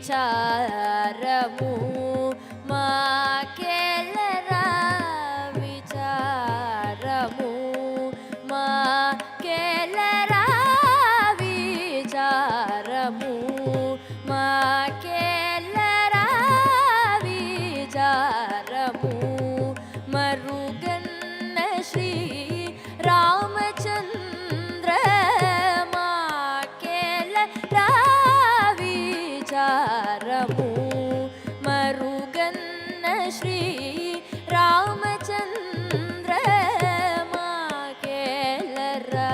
విచారము మాకెలరా విచారము మాకెలరా విచారము మాకెలరా విచారము మరుగన్న శ్రీ రామచంద్ర మాకెలరా విచారము మరుగన్న శ్రీ రామచంద్ర మాకెలరా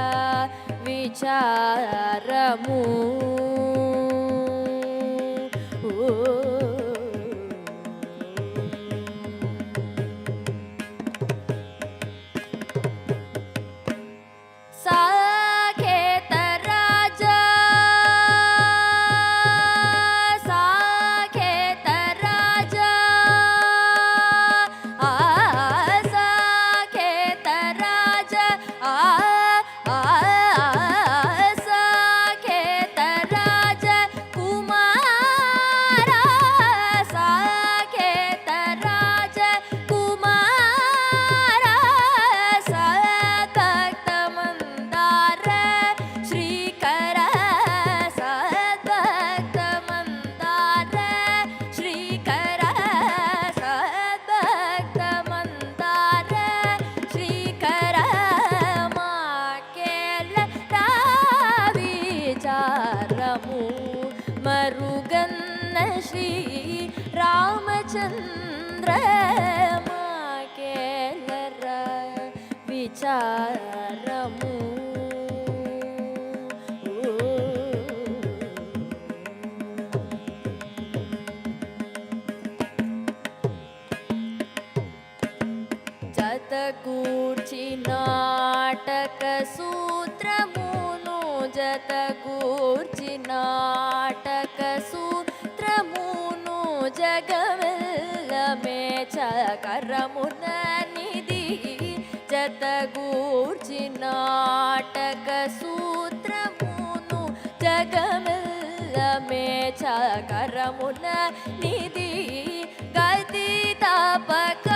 విచారము సాకేత రాజా సాకేత రాజా సాకేత రాజా సాకేత రాజా కుమార సాకేత రాజా కుమార సద్భక్త మందార శ్రీకర సద్భక్త మందార శ్రీకర సద్భక్త మందార శ్రీకర మాకెలరా విచారము మరుగన్న శ్రీ రామచంద్ర మాకెలరా విచారము జతగూర్చి నాటక సూత్రమును జతగూర్చి నాటక సూత్రమును జగమెల్ల మేచకరమున నిధి జతగూర్చి నాటక సూత్రమును జగమెల్ల మేచకరమున నిధి గతి తపక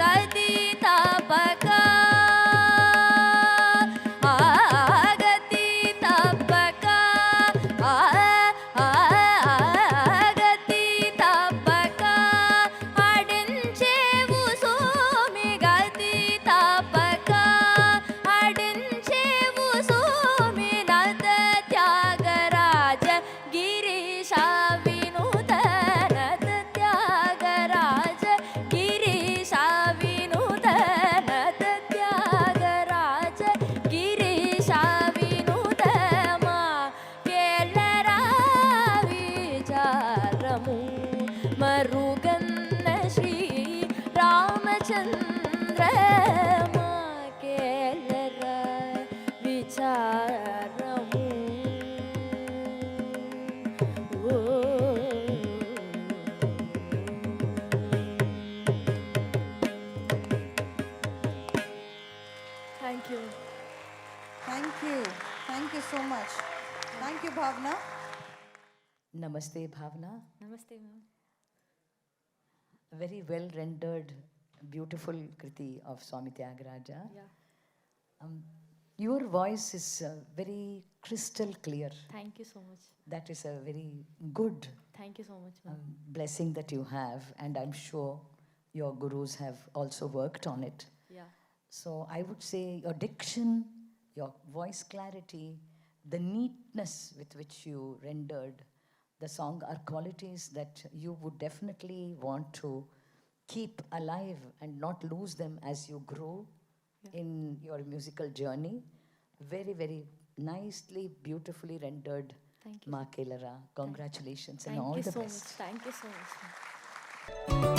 గతి తపక గతి తపక గతి తపక ఆడించేవు సోమి గతి తపక ఆడించేవు సోమి నద త్యాగరాజ గిరీశ వినుత నద త్యాగరాజ గిరీశ వినుత నద త్యాగరాజ గిరీశ వినుత మాకెలరా విచారము మరుగన్న శ్రీ రామచంద్ర మాకెలరా విచారము thank you Thank you. Thank you so much. Thank you, Bhavna. Namaste, Bhavna. నమస్తే ma'am Very well rendered, beautiful Kriti of Swami Tyagaraja. Your voice is very crystal clear. Thank you so much That is a very good thank you so much ma'am blessing that you have, and I'm sure your gurus have also worked on it. Yeah So I would say your diction, your voice clarity, the neatness with which you rendered the song are qualities that you would definitely want to keep alive and not lose them as you grow in your musical journey. Very, very nicely, beautifully rendered. Thank you. Ma Kelara. Congratulations and thank all you the so best. Much thank you so much